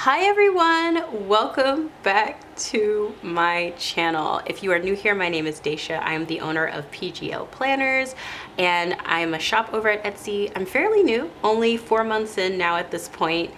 Hi everyone, welcome back to my channel. If you are new here, my name is Daisha. I am the owner of PGL Planners and I'm a shop over at Etsy. I'm fairly new, only 4 months in now at this point.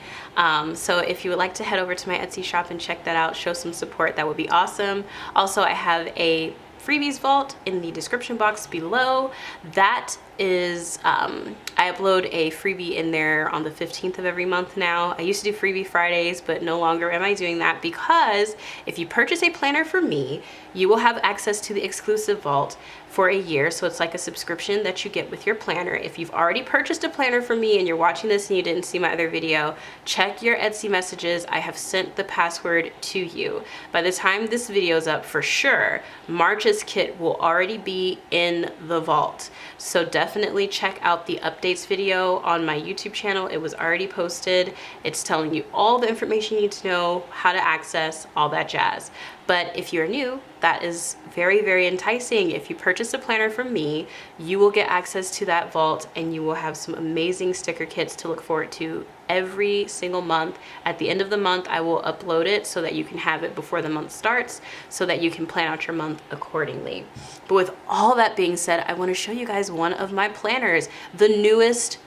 So if you would like to head over to my Etsy shop and check that out, show some support, that would be awesome. Also, I have a freebies vault in the description box below. That is, I upload a freebie in there on the 15th of every month now. I used to do freebie Fridays, but no longer am I doing that because if you purchase a planner from me, you will have access to the exclusive vault for a year. So it's like a subscription that you get with your planner. If you've already purchased a planner from me and you're watching this and you didn't see my other video, check your Etsy messages. I have sent the password to you. By the time this video is up, for sure, March's kit will already be in the vault. So definitely check out the updates video on my YouTube channel. It was already posted. It's telling you all the information you need to know, how to access, all that jazz. But if you're new, that is very, very enticing. If you purchase a planner from me, you will get access to that vault and you will have some amazing sticker kits to look forward to every single month. At the end of the month, I will upload it so that you can have it before the month starts so that you can plan out your month accordingly. But with all that being said, I want to show you guys one of my planners, the newest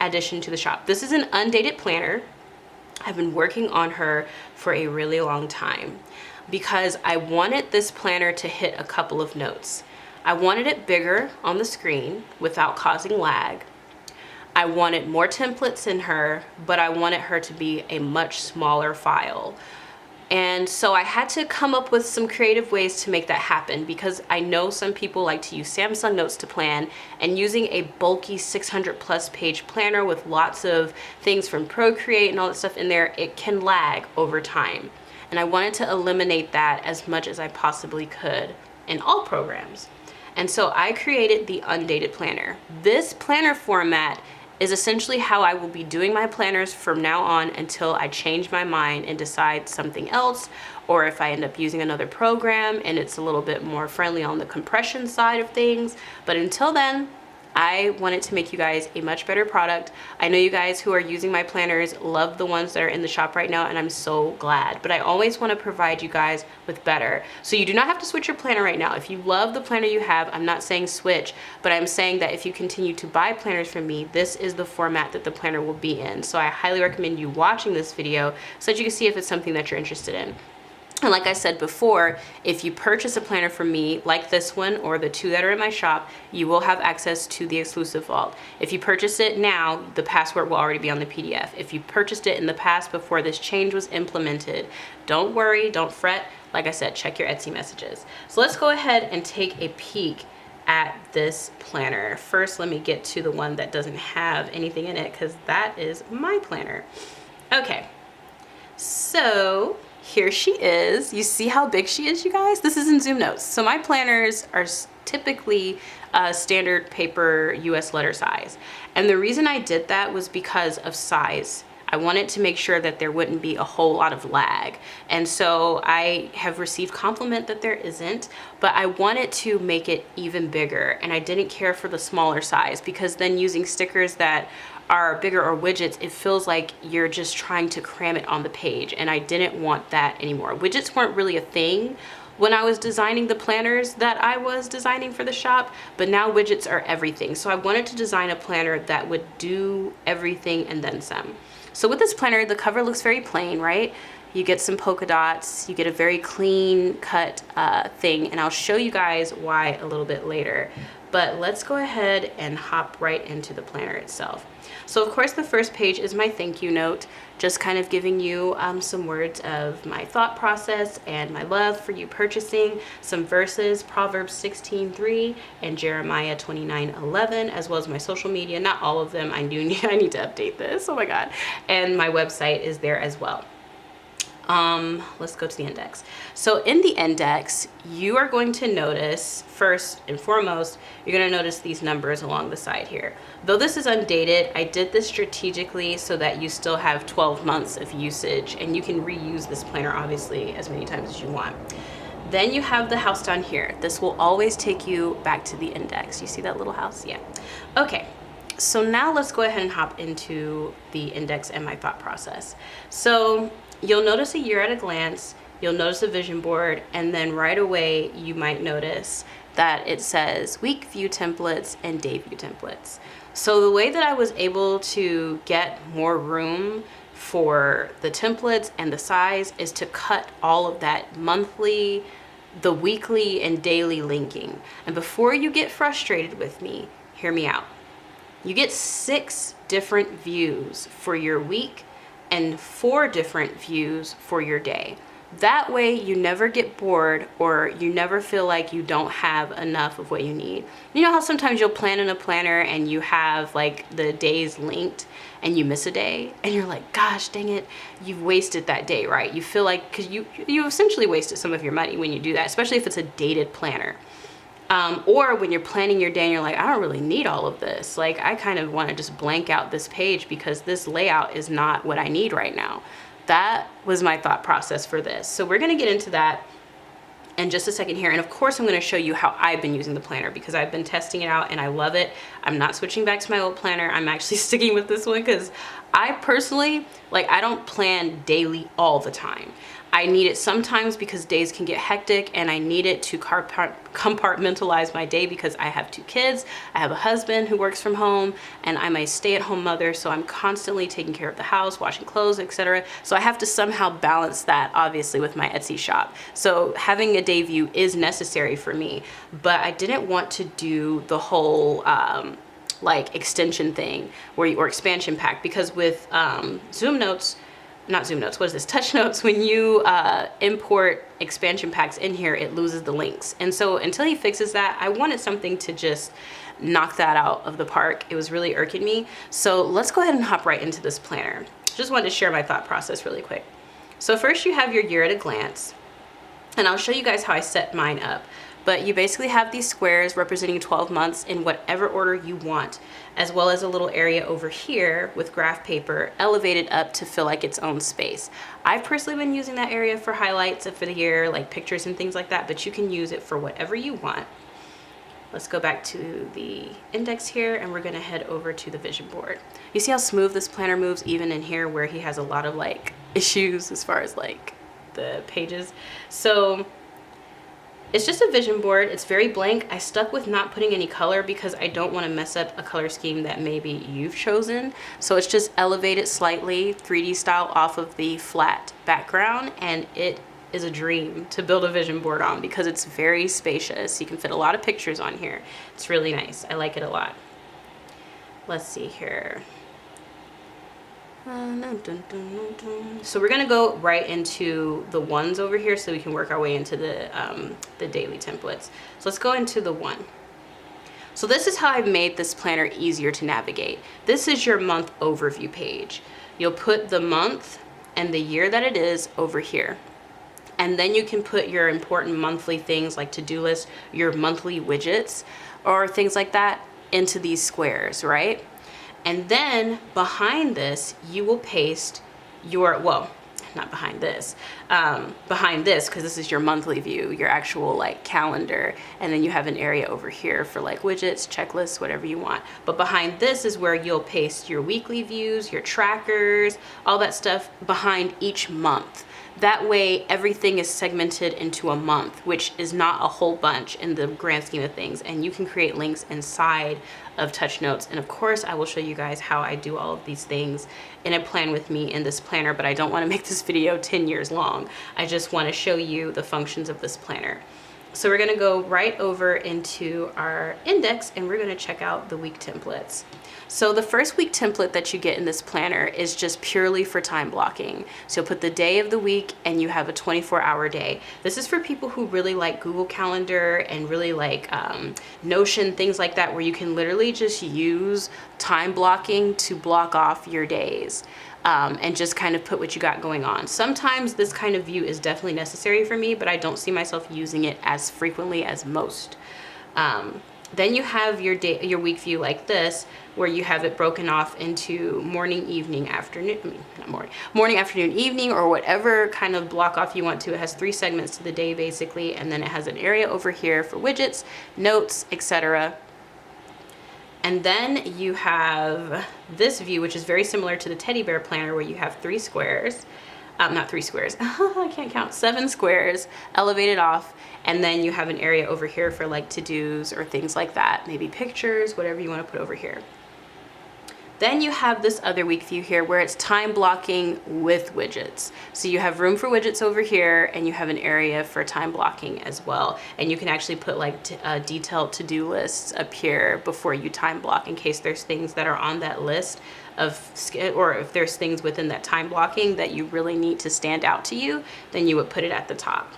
addition to the shop. This is an Undated planner. I've been working on her for a really long time because I wanted this planner to hit a couple of notes. I wanted it bigger on the screen without causing lag. I wanted more templates in her, but I wanted her to be a much smaller file. And so I had to come up with some creative ways to make that happen because I know some people like to use Samsung Notes to plan, and using a bulky 600+ page planner with lots of things from Procreate and all that stuff in there, it can lag over time. And I wanted to eliminate that as much as I possibly could in all programs. And so I created the Undated planner. This planner format is essentially how I will be doing my planners from now on until I change my mind and decide something else, or if I end up using another program and it's a little bit more friendly on the compression side of things. But until then, I wanted to make you guys a much better product. I know you guys who are using my planners love the ones that are in the shop right now, and I'm so glad. But I always want to provide you guys with better. So you do not have to switch your planner right now. If you love the planner you have, I'm not saying switch, but I'm saying that if you continue to buy planners from me, this is the format that the planner will be in. So I highly recommend you watching this video so that you can see if it's something that you're interested in. And like I said before, if you purchase a planner from me, like this one or the two that are in my shop, you will have access to the exclusive vault. If you purchase it now, the password will already be on the PDF. If you purchased it in the past before this change was implemented, don't worry, don't fret. Like I said, check your Etsy messages. So let's go ahead and take a peek at this planner. First, let me get to the one that doesn't have anything in it because that is my planner. Okay, so here she is. You see how big she is, you guys? This is in Zoom Notes. So my planners are typically standard paper US letter size. And the reason I did that was because of size. I wanted to make sure that there wouldn't be a whole lot of lag. And so I have received compliment that there isn't, but I wanted to make it even bigger. And I didn't care for the smaller size because then using stickers that are bigger or widgets, it feels like you're just trying to cram it on the page, and I didn't want that anymore. Widgets weren't really a thing when I was designing the planners that I was designing for the shop, but now widgets are everything. So I wanted to design a planner that would do everything and then some. So with this planner, the cover looks very plain, right? You get some polka dots, you get a very clean cut thing, and I'll show you guys why a little bit later. But let's go ahead and hop right into the planner itself. So of course the first page is my thank you note, just kind of giving you some words of my thought process and my love for you purchasing, some verses, Proverbs 16:3 and Jeremiah 29:11, as well as my social media. Not all of them, I need to update this, oh my God. And my website is there as well. Let's go to the index. So in the index, you are going to notice, first and foremost, you're going to notice these numbers along the side here. Though this is undated, I did this strategically so that you still have 12 months of usage, and you can reuse this planner obviously as many times as you want. Then you have the house down here. This will always take you back to the index. You see that little house? Yeah. Okay. So now let's go ahead and hop into the index and my thought process. So you'll notice a year at a glance, you'll notice a vision board, and then right away you might notice that it says week view templates and day view templates. So the way that I was able to get more room for the templates and the size is to cut all of that monthly, the weekly, and daily linking. And before you get frustrated with me, hear me out. You get 6 different views for your week and 4 different views for your day. That way you never get bored or you never feel like you don't have enough of what you need. You know how sometimes you'll plan in a planner and you have like the days linked and you miss a day and you're like, gosh, dang it, you've wasted that day, right? You feel like, because you essentially wasted some of your money when you do that, especially if it's a dated planner. Or when you're planning your day and you're like, I don't really need all of this. Like, I kind of want to just blank out this page because this layout is not what I need right now. That was my thought process for this. So we're going to get into that in just a second here. And of course, I'm going to show you how I've been using the planner because I've been testing it out and I love it. I'm not switching back to my old planner. I'm actually sticking with this one because I personally, like, I don't plan daily all the time. I need it sometimes because days can get hectic and I need it to compartmentalize my day because I have 2 kids, I have a husband who works from home, and I'm a stay-at-home mother, so I'm constantly taking care of the house, washing clothes, etc. So I have to somehow balance that, obviously, with my Etsy shop. So having a day view is necessary for me, but I didn't want to do the whole like extension thing or expansion pack, because with Touch Notes, when you import expansion packs in here, it loses the links. And so until he fixes that, I wanted something to just knock that out of the park. It was really irking me. So let's go ahead and hop right into this planner. Just wanted to share my thought process really quick. So first you have your year at a glance, and I'll show you guys how I set mine up. But you basically have these squares representing 12 months in whatever order you want, as well as a little area over here with graph paper elevated up to feel like its own space. I've personally been using that area for highlights for the year, like pictures and things like that, but you can use it for whatever you want. Let's go back to the index here and we're gonna head over to the vision board. You see how smooth this planner moves even in here where he has a lot of like issues as far as like the pages. So it's just a vision board. It's very blank. I stuck with not putting any color because I don't want to mess up a color scheme that maybe you've chosen. So it's just elevated slightly 3D style off of the flat background, and it is a dream to build a vision board on because it's very spacious. You can fit a lot of pictures on here. It's really nice. I like it a lot. Let's see here. So we're gonna go right into the ones over here so we can work our way into the daily templates. So let's go into the 1. So this is how I've made this planner easier to navigate. This is your month overview page. You'll put the month and the year that it is over here. And then you can put your important monthly things like to-do list, your monthly widgets, or things like that into these squares, right? And then behind this, you will paste your, well, not behind this, because this is your monthly view, your actual like calendar. And then you have an area over here for like widgets, checklists, whatever you want. But behind this is where you'll paste your weekly views, your trackers, all that stuff behind each month. That way everything is segmented into a month, which is not a whole bunch in the grand scheme of things. And you can create links inside of Touch Notes. And of course, I will show you guys how I do all of these things in a plan with me in this planner, but I don't want to make this video 10 years long. I just want to show you the functions of this planner. So we're going to go right over into our index and we're going to check out the week templates. So the first week template that you get in this planner is just purely for time blocking. So you'll put the day of the week and you have a 24-hour day. This is for people who really like Google Calendar and really like Notion, things like that, where you can literally just use time blocking to block off your days. And just kind of put what you got going on. Sometimes this kind of view is definitely necessary for me, but I don't see myself using it as frequently as most. Then you have your week view like this, where you have it broken off into morning, evening, afternoon, morning, afternoon, evening, or whatever kind of block off you want to. It has 3 segments to the day basically, and then it has an area over here for widgets, notes, etc. And then you have this view, which is very similar to the teddy bear planner, where you have 3 squares. not 3 squares, I can't count, 7 squares elevated off. And then you have an area over here for like to-dos or things like that, maybe pictures, whatever you want to put over here. Then you have this other week view here where it's time blocking with widgets. So you have room for widgets over here, and you have an area for time blocking as well. And you can actually put like detailed to-do lists up here before you time block in case there's things that are on that list or if there's things within that time blocking that you really need to stand out to you, then you would put it at the top.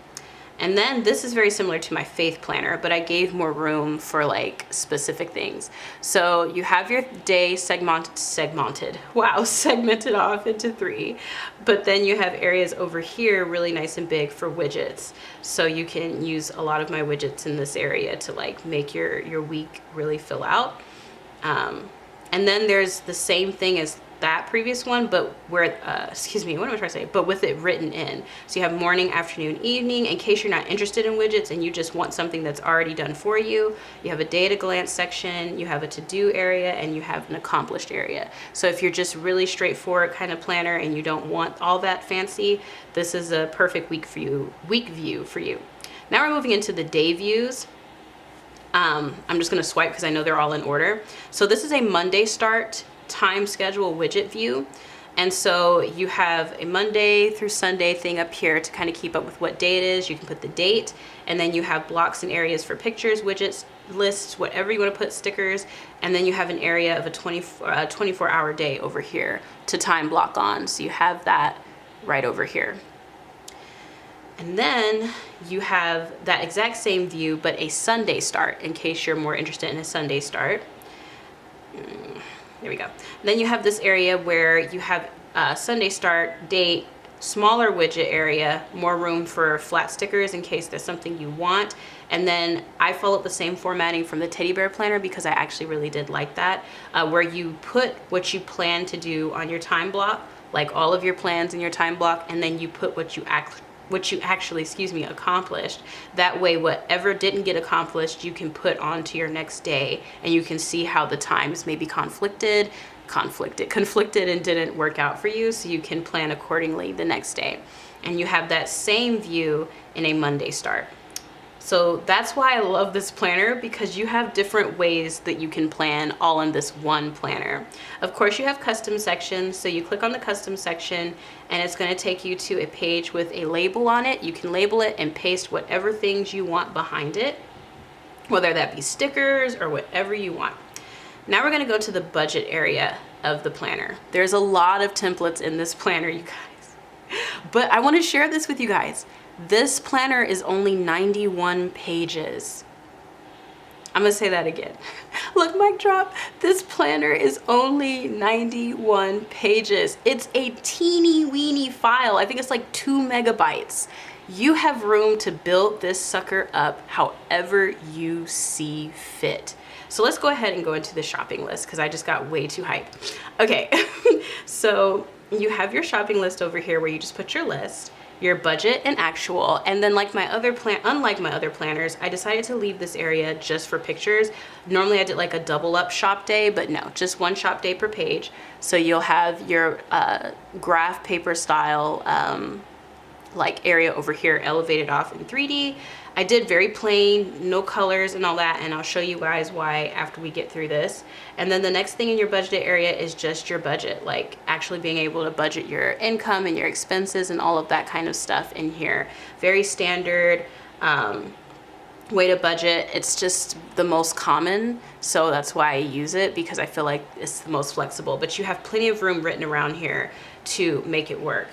And then this is very similar to my faith planner, but I gave more room for like specific things. So you have your day segmented off into 3, but then you have areas over here really nice and big for widgets. So you can use a lot of my widgets in this area to like make your week really fill out. And then there's the same thing as that previous one, but where, excuse me, what am I trying to say? But with it written in. So you have morning, afternoon, evening, in case you're not interested in widgets and you just want something that's already done for you. You have a day at a glance section, you have a to-do area, and you have an accomplished area. So if you're just really straightforward kind of planner and you don't want all that fancy, this is a perfect week view for you. Now we're moving into the day views. I'm just gonna swipe because I know they're all in order. So this is a Monday start time schedule widget view. And so you have a Monday through Sunday thing up here to kind of keep up with what day it is. You can put the date, and then you have blocks and areas for pictures, widgets, lists, whatever you want to put, stickers. And then you have an area of a 24-hour day over here to time block on. So you have that right over here. And then you have that exact same view, but a Sunday start in case you're more interested in a Sunday start. There we go. Then you have this area where you have Sunday start, date, smaller widget area, more room for flat stickers in case there's something you want. And then I followed the same formatting from the teddy bear planner because I actually really did like that, where you put what you plan to do on your time block, like all of your plans in your time block, and then you put what you actually accomplished. That way, whatever didn't get accomplished, you can put onto your next day, and you can see how the times maybe conflicted and didn't work out for you, so you can plan accordingly the next day. And you have that same view in a Monday start. So that's why I love this planner, because you have different ways that you can plan all in this one planner. Of course, you have custom sections. So you click on the custom section and it's going to take you to a page with a label on it. You can label it and paste whatever things you want behind it, whether that be stickers or whatever you want. Now we're going to go to the budget area of the planner. There's a lot of templates in this planner, you guys, but I want to share this with you guys. This planner is only 91 pages. I'm gonna say that again. Look, mic drop. This planner is only 91 pages. It's a teeny weeny file. I think it's like 2 megabytes. You have room to build this sucker up however you see fit. So let's go ahead and go into the shopping list because I just got way too hyped. Okay, so you have your shopping list over here where you just put your list, your budget and actual, and then unlike my other planners, I decided to leave this area just for pictures. Normally I did like a double up shop day, but no, just one shop day per page. So you'll have your graph paper style like area over here elevated off in 3D. I did very plain, no colors and all that, and I'll show you guys why after we get through this. And then the next thing in your budget area is just your budget, like actually being able to budget your income and your expenses and all of that kind of stuff in here. Very standard way to budget. It's just the most common, so that's why I use it, because I feel like it's the most flexible, but you have plenty of room written around here to make it work.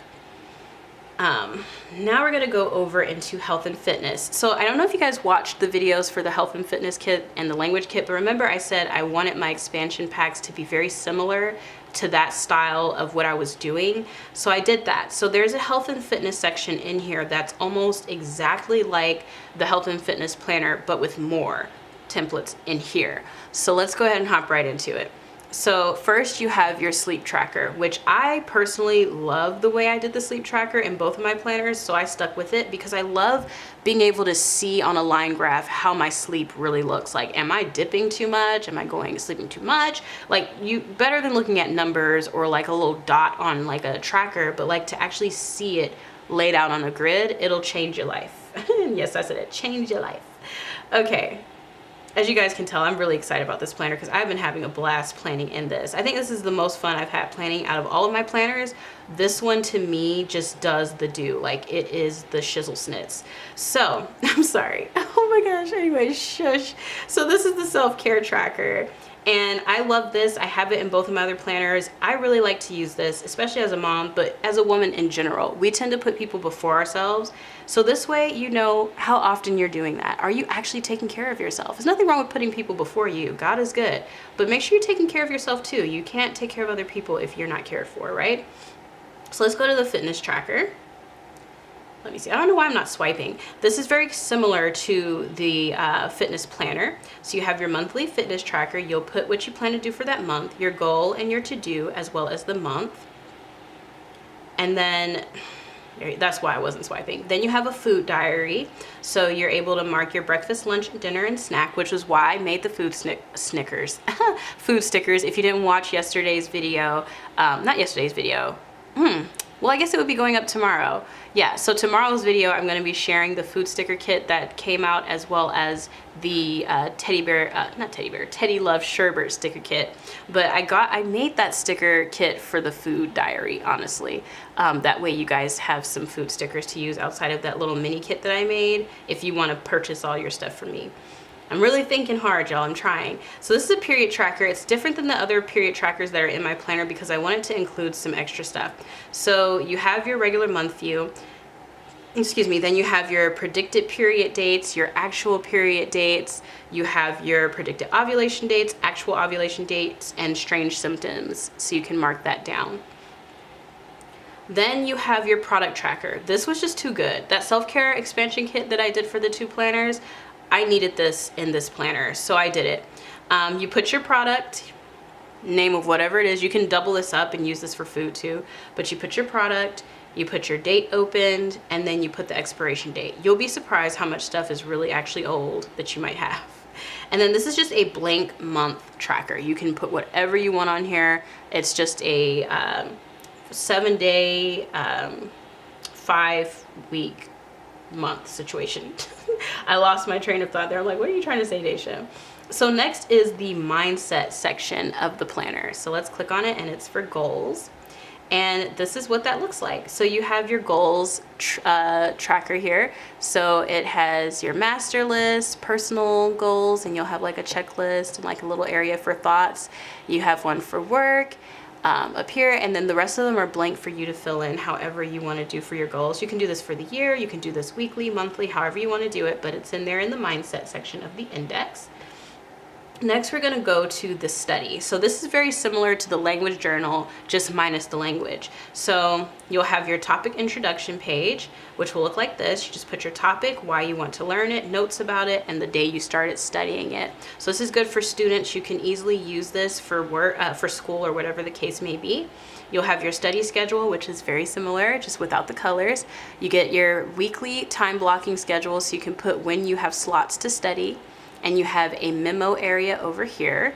Now we're gonna go over into health and fitness. So I don't know if you guys watched the videos for the health and fitness kit and the language kit, but remember I said I wanted my expansion packs to be very similar to that style of what I was doing. So I did that. So there's a health and fitness section in here that's almost exactly like the health and fitness planner, but with more templates in here. So let's go ahead and hop right into it. So first you have your sleep tracker, which I personally love the way I did the sleep tracker in both of my planners. So I stuck with it because I love being able to see on a line graph how my sleep really looks. Like, am I dipping too much? Am I sleeping too much? Like, you better than looking at numbers or like a little dot on like a tracker, but like to actually see it laid out on a grid, it'll change your life. Yes, I said it, change your life. Okay. As you guys can tell, I'm really excited about this planner because I've been having a blast planning in this. I think this is the most fun I've had planning out of all of my planners. This one to me just does the do. Like, it is the shizzle snits. So, I'm sorry. Oh my gosh, anyway, shush. So this is the self-care tracker. And I love this. I have it in both of my other planners. I really like to use this, especially as a mom, but as a woman in general. We tend to put people before ourselves. So this way, you know how often you're doing that. Are you actually taking care of yourself? There's nothing wrong with putting people before you. God is good. But make sure you're taking care of yourself too. You can't take care of other people if you're not cared for, right? So let's go to the fitness tracker. Let me see. I don't know why I'm not swiping. This is very similar to the fitness planner. So you have your monthly fitness tracker. You'll put what you plan to do for that month, your goal and your to-do, as well as the month. And then that's why I wasn't swiping. Then you have a food diary. So you're able to mark your breakfast, lunch, dinner, and snack, which was why I made the food stickers. Food stickers. If you didn't watch yesterday's video, not yesterday's video. Well, I guess it would be going up tomorrow. Yeah, so tomorrow's video, I'm going to be sharing the food sticker kit that came out, as well as the Teddy Love Sherbert sticker kit. But I made that sticker kit for the food diary, honestly. That way you guys have some food stickers to use outside of that little mini kit that I made if you want to purchase all your stuff from me. I'm really thinking hard, y'all. I'm trying. So this is a period tracker. It's different than the other period trackers that are in my planner because I wanted to include some extra stuff. So you have your regular month view. Excuse me. Then you have your predicted period dates, your actual period dates. You have your predicted ovulation dates, actual ovulation dates, and strange symptoms. So you can mark that down. Then you have your product tracker. This was just too good. That self-care expansion kit that I did for the 2 planners, I needed this in this planner, so I did it. You put your product, name of whatever it is. You can double this up and use this for food too, but you put your product, you put your date opened, and then you put the expiration date. You'll be surprised how much stuff is really actually old that you might have. And then this is just a blank month tracker. You can put whatever you want on here. It's just a 7-day, 5-week month situation. I lost my train of thought there. I'm like, what are you trying to say, Daisha? So next is the mindset section of the planner. So let's click on it, and it's for goals. And this is what that looks like. So you have your goals tracker here. So it has your master list, personal goals, and you'll have like a checklist and like a little area for thoughts. You have one for work up here, and then the rest of them are blank for you to fill in however you want to do for your goals. You can do this for the year, you can do this weekly, monthly, however you want to do it, but it's in there in the mindset section of the index. Next, we're going to go to the study. So this is very similar to the language journal, just minus the language. So you'll have your topic introduction page, which will look like this. You just put your topic, why you want to learn it, notes about it, and the day you started studying it. So this is good for students. You can easily use this for work, for school, or whatever the case may be. You'll have your study schedule, which is very similar, just without the colors. You get your weekly time blocking schedule, so you can put when you have slots to study. And you have a memo area over here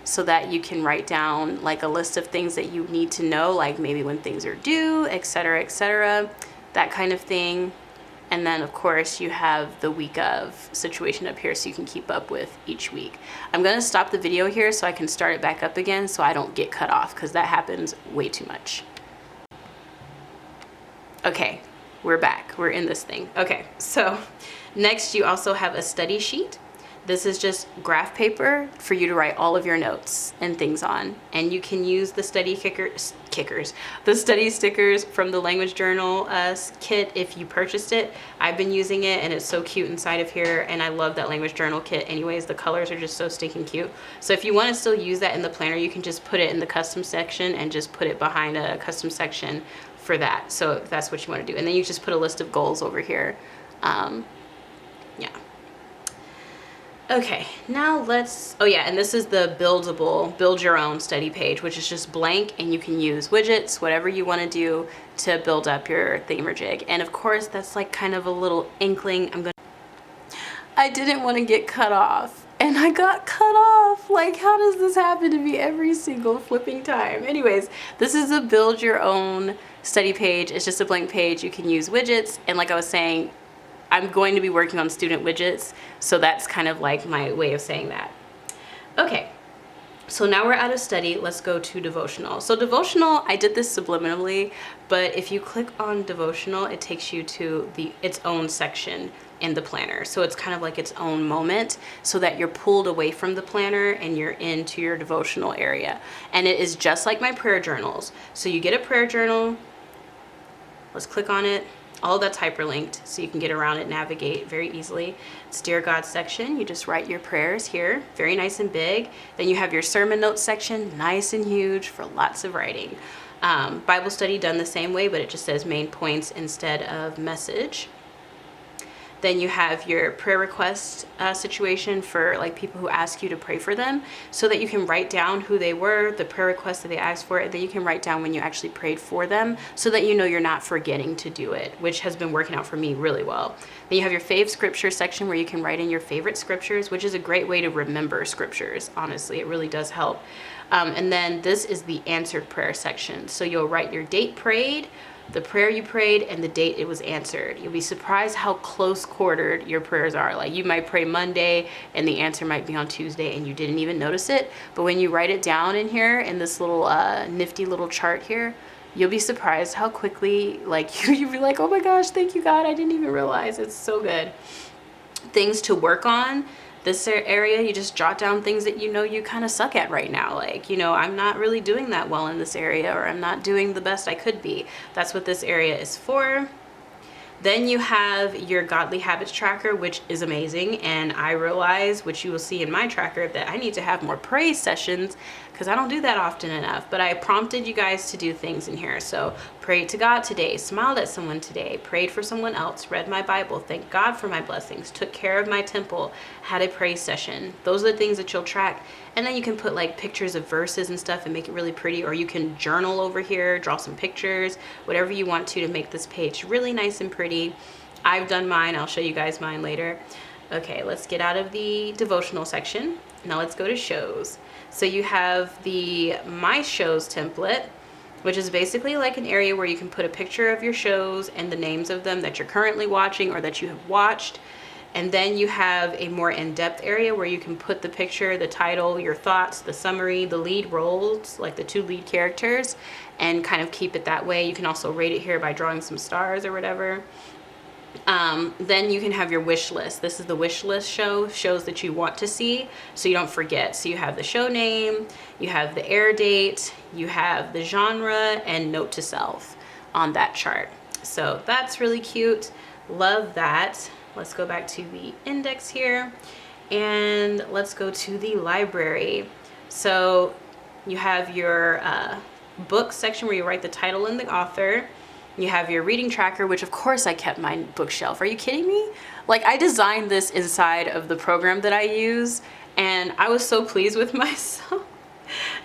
so that you can write down like a list of things that you need to know, like maybe when things are due, etc., that kind of thing. And then of course you have the week of situation up here so you can keep up with each week. I'm gonna stop the video here so I can start it back up again so I don't get cut off, because that happens way too much. Okay, we're back. We're in this thing. Okay, so next you also have a study sheet. This is just graph paper for you to write all of your notes and things on. And you can use the study the study stickers from the language journal kit if you purchased it. I've been using it and it's so cute inside of here, and I love that language journal kit anyways. The colors are just so stinking cute. So if you want to still use that in the planner, you can just put it in the custom section and just put it behind a custom section for that. So if that's what you want to do. And then you just put a list of goals over here. Yeah. Okay, now oh yeah, and this is the build your own study page, which is just blank, and you can use widgets, whatever you want to do to build up your thingamajig. And of course, that's like kind of a little inkling. I didn't want to get cut off, and I got cut off. Like, how does this happen to me every single flipping time? Anyways, this is a build your own study page. It's just a blank page. You can use widgets, and like I was saying, I'm going to be working on student widgets, so that's kind of like my way of saying that. Okay, so now we're out of study. Let's go to devotional. So devotional, I did this subliminally, but if you click on devotional, it takes you to its own section in the planner. So it's kind of like its own moment, so that you're pulled away from the planner and you're into your devotional area. And it is just like my prayer journals. So you get a prayer journal. Let's click on it. All of that's hyperlinked, so you can get around it, navigate very easily. It's Dear God section. You just write your prayers here, very nice and big. Then you have your sermon notes section, nice and huge for lots of writing. Bible study done the same way, but it just says main points instead of message. Then you have your prayer request situation for like people who ask you to pray for them, so that you can write down who they were, the prayer request that they asked for, and then you can write down when you actually prayed for them, so that you know you're not forgetting to do it, which has been working out for me really well. Then you have your fave scripture section, where you can write in your favorite scriptures, which is a great way to remember scriptures. Honestly, it really does help. And then this is the answered prayer section. So you'll write your date prayed, the prayer you prayed, and the date it was answered. You'll be surprised how close quartered your prayers are. Like, you might pray Monday and the answer might be on Tuesday and you didn't even notice it. But when you write it down in here in this little nifty little chart here, you'll be surprised how quickly, like, you'll be like, oh my gosh, thank you, God. I didn't even realize. It's so good. Things to work on. This area, you just jot down things that you know you kind of suck at right now. Like, I'm not really doing that well in this area, or I'm not doing the best I could be. That's what this area is for. Then you have your godly habits tracker, which is amazing. And I realize, which you will see in my tracker, that I need to have more praise sessions, because I don't do that often enough. But I prompted you guys to do things in here. So prayed to God today, smiled at someone today, prayed for someone else, read my Bible, thanked God for my blessings, took care of my temple, had a praise session. Those are the things that you'll track. And then you can put like pictures of verses and stuff and make it really pretty, or you can journal over here, draw some pictures, whatever you want to make this page really nice and pretty. I've done mine. I'll show you guys mine later. Okay, let's get out of the devotional section. Now let's go to shows. So you have the My Shows template, which is basically like an area where you can put a picture of your shows and the names of them that you're currently watching or that you have watched. And then you have a more in-depth area where you can put the picture, the title, your thoughts, the summary, the lead roles, like the 2 lead characters, and kind of keep it that way. You can also rate it here by drawing some stars or whatever. Then you can have your wish list. This is the wish list shows that you want to see, so you don't forget. So you have the show name, you have the air date, you have the genre, and note to self on that chart. So that's really cute. Love that. Let's go back to the index here, and let's go to the library. So you have your book section where you write the title and the author. You have your reading tracker, which of course I kept my bookshelf. Are you kidding me? Like, I designed this inside of the program that I use, and I was so pleased with myself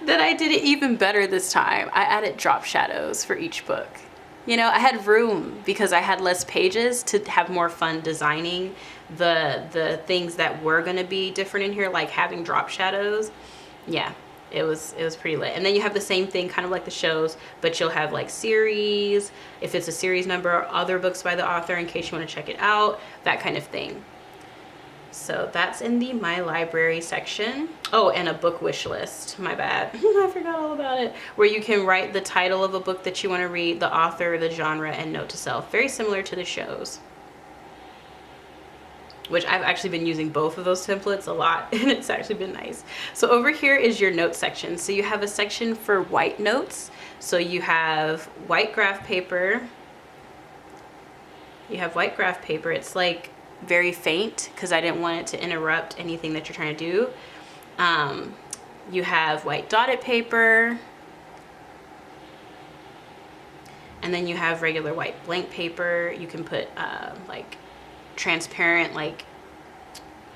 that I did it even better this time. I added drop shadows for each book. I had room because I had less pages to have more fun designing the things that were going to be different in here, like having drop shadows. Yeah, it was pretty lit. And then you have the same thing, kind of like the shows, but you'll have like series, if it's a series number, other books by the author in case you want to check it out, that kind of thing. So that's in the My Library section. Oh, and a book wish list. My bad. I forgot all about it. Where you can write the title of a book that you want to read, the author, the genre, and note to self. Very similar to the shows, which I've actually been using both of those templates a lot, and it's actually been nice. So over here is your notes section. So you have a section for white notes. So you have white graph paper. It's like very faint because I didn't want it to interrupt anything that you're trying to do. You have white dotted paper, and then you have regular white blank paper. You can put like transparent, like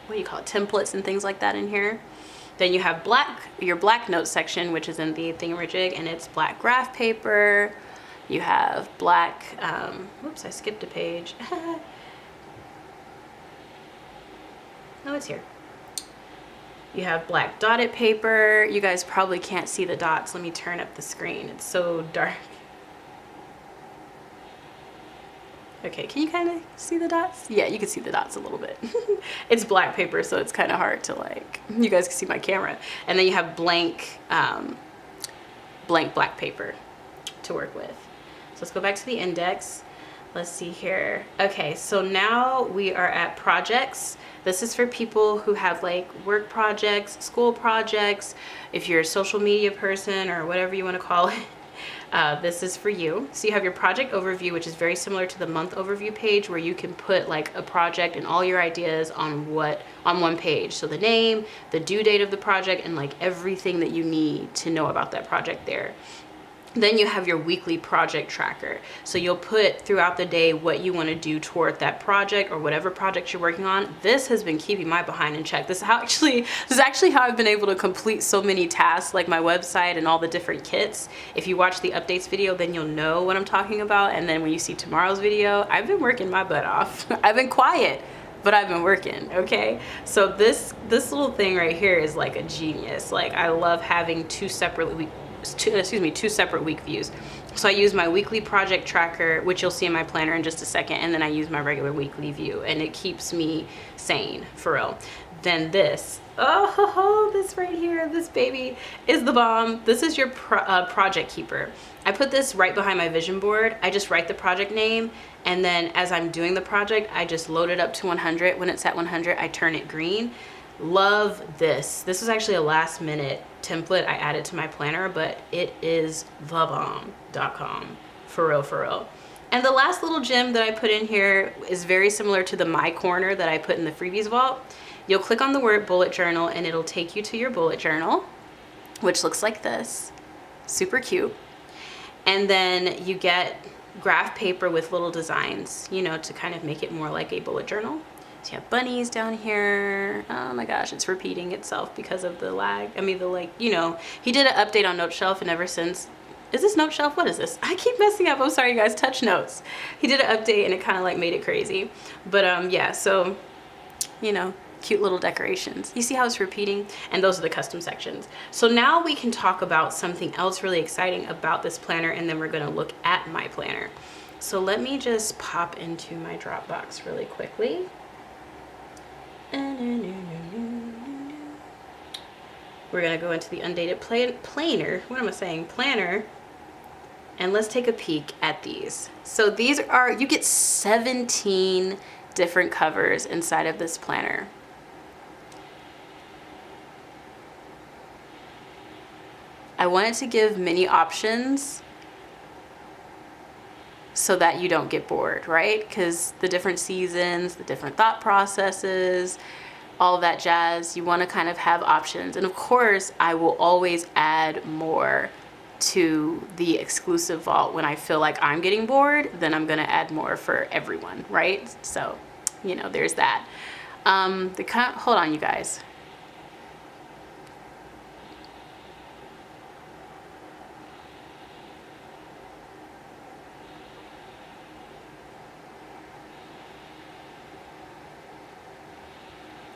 what do you call it, templates and things like that in here. Then you have your black notes section, which is in the thingamajig, and it's black graph paper. You have black, whoops, I skipped a page. Oh, it's here. You have black dotted paper. You guys probably can't see the dots. Let me turn up the screen. It's so dark. Okay, can you kind of see the dots? Yeah, you can see the dots a little bit. It's black paper, so it's kind of hard to like, you guys can see my camera. And then you have blank black paper to work with. So let's go back to the index. Let's see here. Okay, so now we are at projects. This is for people who have like work projects, school projects. If you're a social media person or whatever you want to call it, this is for you. So you have your project overview, which is very similar to the month overview page, where you can put like a project and all your ideas on one page. So the name, the due date of the project, and like everything that you need to know about that project there. Then you have your weekly project tracker. So you'll put throughout the day what you want to do toward that project or whatever project you're working on. This has been keeping my behind in check. This is actually how I've been able to complete so many tasks, like my website and all the different kits. If you watch the updates video, then you'll know what I'm talking about. And then when you see tomorrow's video, I've been working my butt off. I've been quiet, but I've been working, okay? So this little thing right here is like a genius. Like, I love having two separate week views. So I use my weekly project tracker, which you'll see in my planner in just a second, and then I use my regular weekly view, and it keeps me sane, for real. Then this, this right here, this baby is the bomb. This is your project keeper. I put this right behind my vision board. I just write the project name, and then as I'm doing the project, I just load it up to 100. When it's at 100, I turn it green. Love this. This was actually a last minute template I added to my planner, but it is thebomb.com, for real. And the last little gem that I put in here is very similar to the My Corner that I put in the freebies vault. You'll click on the word bullet journal and it'll take you to your bullet journal, which looks like this. Super cute. And then you get graph paper with little designs, you know, to kind of make it more like a bullet journal. So you have bunnies down here. Oh my gosh, it's repeating itself because of the lag. I mean, he did an update on Note Shelf, and ever since, is this Note Shelf? What is this? I keep messing up. I'm sorry, guys. Touch Notes. He did an update, and it kind of like made it crazy. But yeah, so, cute little decorations. You see how it's repeating? And those are the custom sections. So now we can talk about something else really exciting about this planner, and then we're going to look at my planner. So let me just pop into my Dropbox really quickly. We're gonna go into the Undated planner. What am I saying? Planner. And let's take a peek at these. So these are, you get 17 different covers inside of this planner. I wanted to give many options so that you don't get bored, right? Because the different seasons, the different thought processes, all of that jazz, you want to kind of have options. And of course, I will always add more to the exclusive vault. When I feel like I'm getting bored, then I'm going to add more for everyone, right? So, there's that. Hold on, you guys.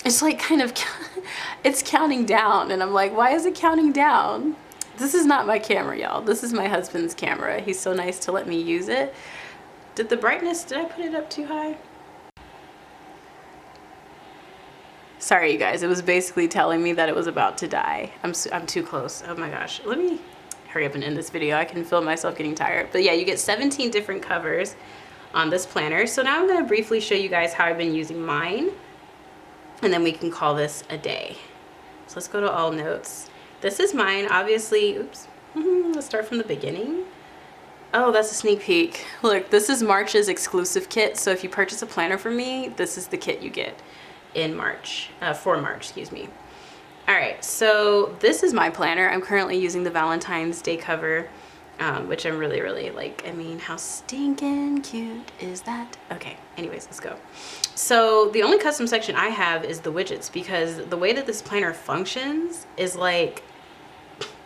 It's like it's counting down, and I'm like, why is it counting down? This is not my camera, y'all. This is my husband's camera. He's so nice to let me use it. Did I put it up too high? Sorry, you guys. It was basically telling me that it was about to die. I'm too close. Oh my gosh. Let me hurry up and end this video. I can feel myself getting tired. But yeah, you get 17 different covers on this planner. So now I'm going to briefly show you guys how I've been using mine. And then we can call this a day. So let's go to all notes. This is mine, obviously. Oops. Let's start from the beginning. Oh, that's a sneak peek. Look, this is March's exclusive kit. So if you purchase a planner from me, this is the kit you get in March, for March, excuse me. All right, so this is my planner. I'm currently using the Valentine's Day cover. which I'm really, really like. I mean, how stinking cute is that? Okay, anyways, let's go. So the only custom section I have is the widgets, because the way that this planner functions is like,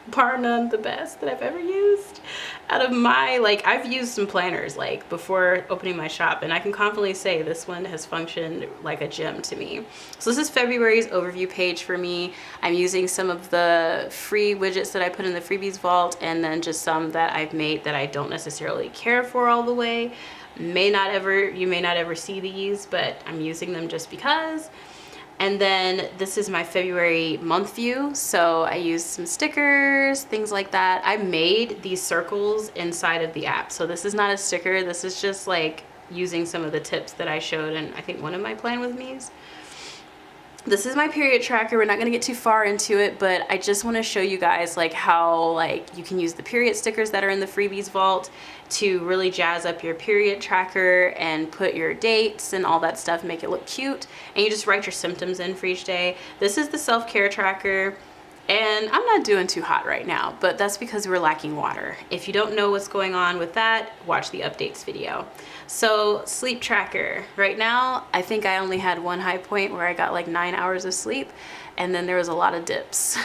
bar none, the best that I've ever used. Out of my, like, I've used some planners like before opening my shop, and I can confidently say this one has functioned like a gem to me. So this is February's overview page for me. I'm using some of the free widgets that I put in the freebies vault, and then just some that I've made that I don't necessarily care for all the way. You may not ever see these, but I'm using them just because. And then this is my February month view. So I used some stickers, things like that. I made these circles inside of the app. So this is not a sticker. This is just like using some of the tips that I showed in, I think, one of my Plan With Me's. This is my period tracker. We're not gonna get too far into it, but I just wanna show you guys like how like you can use the period stickers that are in the freebies vault to really jazz up your period tracker and put your dates and all that stuff, make it look cute. And you just write your symptoms in for each day. This is the self-care tracker. And I'm not doing too hot right now, but that's because we're lacking water. If you don't know what's going on with that, watch the updates video. So sleep tracker. Right now, I think I only had one high point where I got like 9 hours of sleep, and then there was a lot of dips.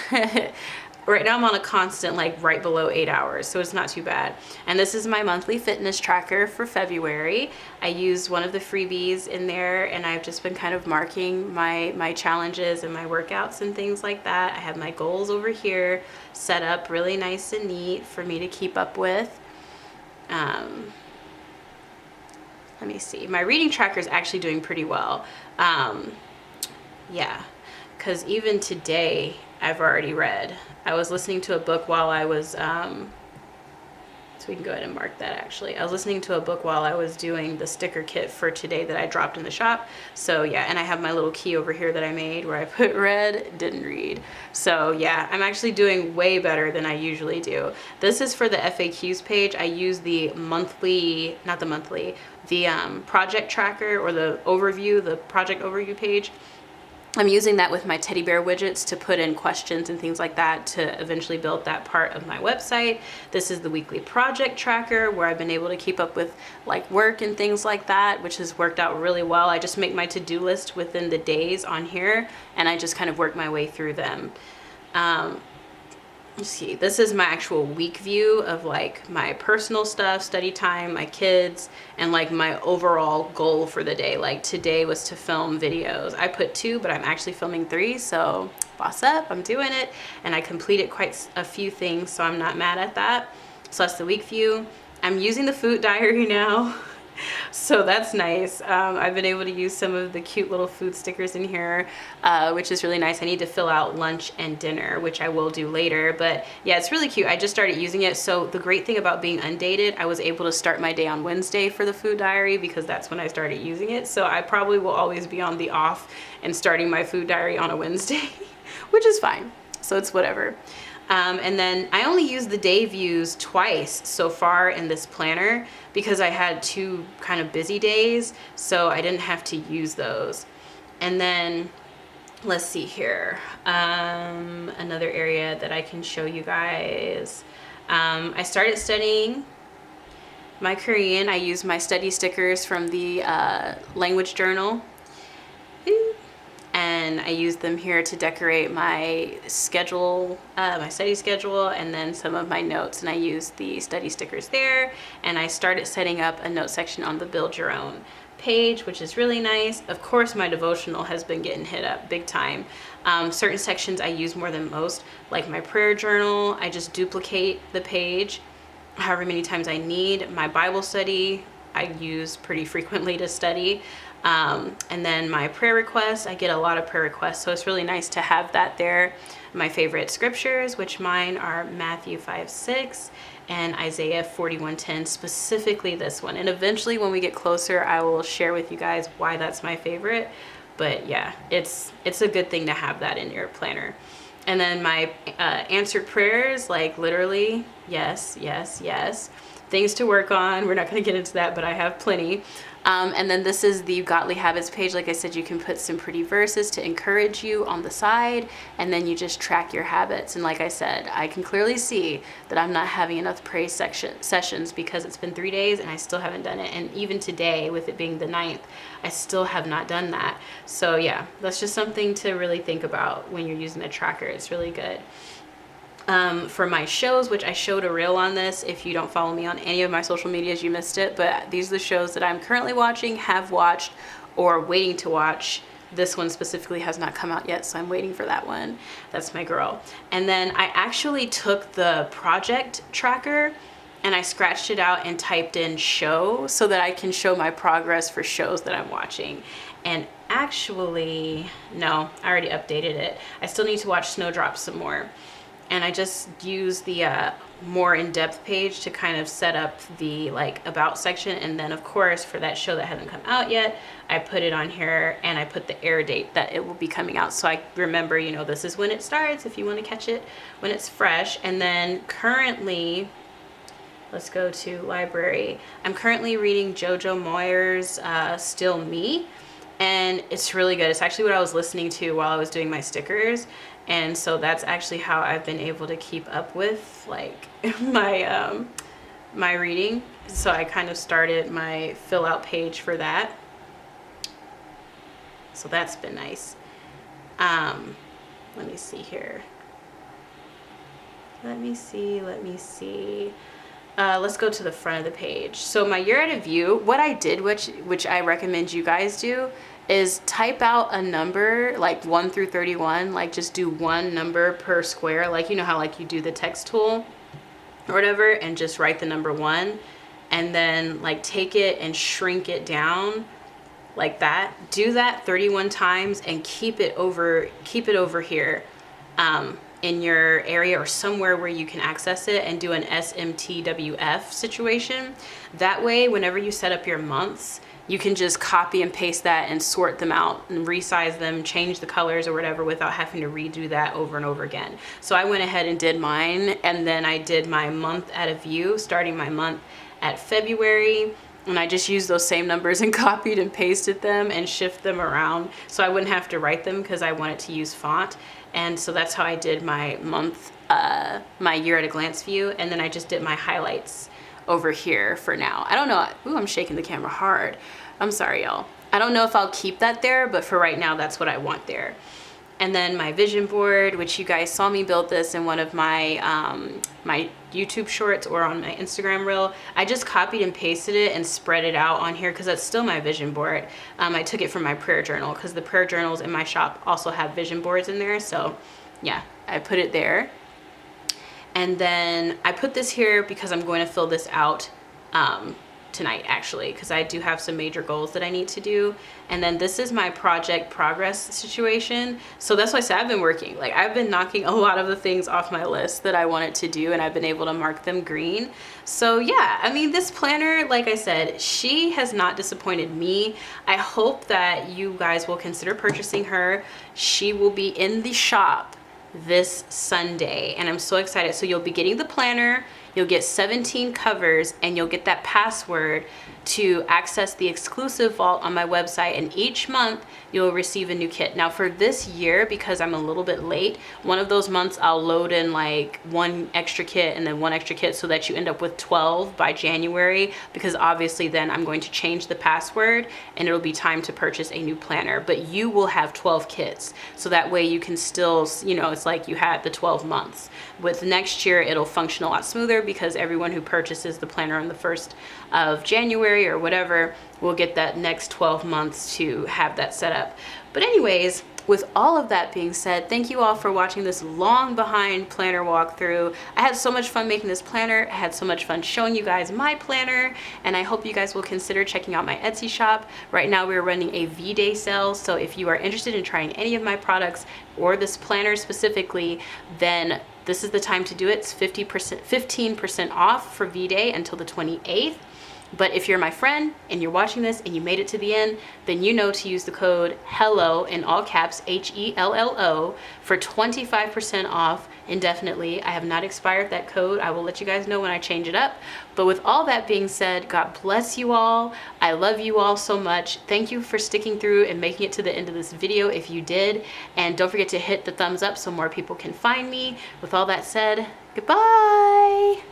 Right now I'm on a constant like right below 8 hours, so it's not too bad. And this is my monthly fitness tracker for February. I used one of the freebies in there, and I've just been kind of marking my challenges and my workouts and things like that. I have my goals over here set up really nice and neat for me to keep up with. Let me see. My reading tracker is actually doing pretty well. Yeah, because even today I've already read. I was listening to a book while I was, so we can go ahead and mark that actually. I was listening to a book while I was doing the sticker kit for today that I dropped in the shop. So yeah, and I have my little key over here that I made where I put read, didn't read. So yeah, I'm actually doing way better than I usually do. This is for the FAQs page. I use the monthly, not the monthly, the project tracker or the overview, the project overview page. I'm using that with my teddy bear widgets to put in questions and things like that to eventually build that part of my website. This is the weekly project tracker where I've been able to keep up with like work and things like that, which has worked out really well. I just make my to-do list within the days on here, and I just kind of work my way through them. Let's see, this is my actual week view of like my personal stuff, study time, my kids, and like my overall goal for the day. Like today was to film videos. I put 2, but I'm actually filming 3, so boss up, I'm doing it. And I completed quite a few things, so I'm not mad at that. So that's the week view. I'm using the food diary now. So that's nice. I've been able to use some of the cute little food stickers in here, which is really nice. I need to fill out lunch and dinner, which I will do later, but yeah, it's really cute. I just started using it. So the great thing about being undated, I was able to start my day on Wednesday for the food diary because that's when I started using it. So I probably will always be on the off and starting my food diary on a Wednesday, which is fine. So it's whatever. And then I only used the day views twice so far in this planner because I had 2 kind of busy days, so I didn't have to use those. And then let's see here, another area that I can show you guys. I started studying my Korean. I used my study stickers from the language journal. And I used them here to decorate my schedule, my study schedule, and then some of my notes. And I used the study stickers there. And I started setting up a note section on the Build Your Own page, which is really nice. Of course, my devotional has been getting hit up big time. Certain sections I use more than most, like my prayer journal. I just duplicate the page however many times I need. My Bible study I use pretty frequently to study. And then my prayer requests, I get a lot of prayer requests, so it's really nice to have that there. My favorite scriptures, which mine are Matthew 5:6 and Isaiah 41:10, specifically this one. And eventually when we get closer, I will share with you guys why that's my favorite. But yeah, it's a good thing to have that in your planner. And then my answered prayers, like literally Yes, yes, yes. Things to work on. We're not going to get into that, but I have plenty. And then this is the Godly Habits page. Like I said, you can put some pretty verses to encourage you on the side, and then you just track your habits. And like I said, I can clearly see that I'm not having enough praise sessions because it's been 3 days and I still haven't done it. And even today, with it being the 9th, I still have not done that. So yeah, that's just something to really think about when you're using a tracker. It's really good. For my shows, which I showed a reel on this. If you don't follow me on any of my social medias, you missed it. But these are the shows that I'm currently watching, have watched, or waiting to watch. This one specifically has not come out yet, so I'm waiting for that one. That's my girl. And then I actually took the project tracker and I scratched it out and typed in show so that I can show my progress for shows that I'm watching. And actually, no, I already updated it. I still need to watch Snowdrop some more. And I just use the more in-depth page to kind of set up the like about section. And then of course for that show that hasn't come out yet, I put it on here and I put the air date that it will be coming out. So I remember, you know, this is when it starts if you want to catch it when it's fresh. And then currently, let's go to library. I'm currently reading Jojo Moyer's Still Me. And it's really good. It's actually what I was listening to while I was doing my stickers. And so that's actually how I've been able to keep up with like my my reading. So I kind of started my fill out page for that. So that's been nice. Let me see here. Let me see. Let's go to the front of the page. So my year at a view, what I did, which I recommend you guys do, is type out a number like 1 through 31, like just do one number per square, like you know how like you do the text tool or whatever, and just write the number 1, and then like take it and shrink it down like that. Do that 31 times and keep it over here in your area or somewhere where you can access it, and do an SMTWF situation. That way, whenever you set up your months, you can just copy and paste that and sort them out and resize them, change the colors or whatever without having to redo that over and over again. So I went ahead and did mine, and then I did my month at a view, starting my month at February. And I just used those same numbers and copied and pasted them and shift them around so I wouldn't have to write them because I wanted to use font. And so that's how I did my month, my year at a glance view. And then I just did my highlights over here for now. I don't know. Ooh, I'm shaking the camera hard. I'm sorry, y'all. I don't know if I'll keep that there, but for right now, that's what I want there. And then my vision board, which you guys saw me build this in one of my my YouTube shorts or on my Instagram reel. I just copied and pasted it and spread it out on here because that's still my vision board. I took it from my prayer journal because the prayer journals in my shop also have vision boards in there. So yeah, I put it there. And then I put this here because I'm going to fill this out tonight actually, because I do have some major goals that I need to do. And then this is my project progress situation. So that's why I said I've been working. Like I've been knocking a lot of the things off my list that I wanted to do, and I've been able to mark them green. So yeah, I mean, this planner, like I said, she has not disappointed me. I hope that you guys will consider purchasing her. She will be in the shop this Sunday, and I'm so excited. So you'll be getting the planner, you'll get 17 covers, and you'll get that password to access the exclusive vault on my website, and each month you'll receive a new kit. Now for this year, because I'm a little bit late, one of those months I'll load in like 1 extra kit and then 1 extra kit so that you end up with 12 by January, because obviously then I'm going to change the password and it'll be time to purchase a new planner. But you will have 12 kits, so that way you can still, you know, it's like you had the 12 months. With next year, it'll function a lot smoother because everyone who purchases the planner on the 1st of January or whatever will get that next 12 months to have that set up. But anyways, with all of that being said, thank you all for watching this long behind planner walkthrough. I had so much fun making this planner. I had so much fun showing you guys my planner, and I hope you guys will consider checking out my Etsy shop. Right now we're running a V-Day sale, so if you are interested in trying any of my products or this planner specifically, then this is the time to do it. It's 15% off for V-Day until the 28th. But if you're my friend and you're watching this and you made it to the end, then you know to use the code HELLO in all caps, HELLO, for 25% off indefinitely. I have not expired that code. I will let you guys know when I change it up. But with all that being said, God bless you all. I love you all so much. Thank you for sticking through and making it to the end of this video if you did. And don't forget to hit the thumbs up so more people can find me. With all that said, goodbye.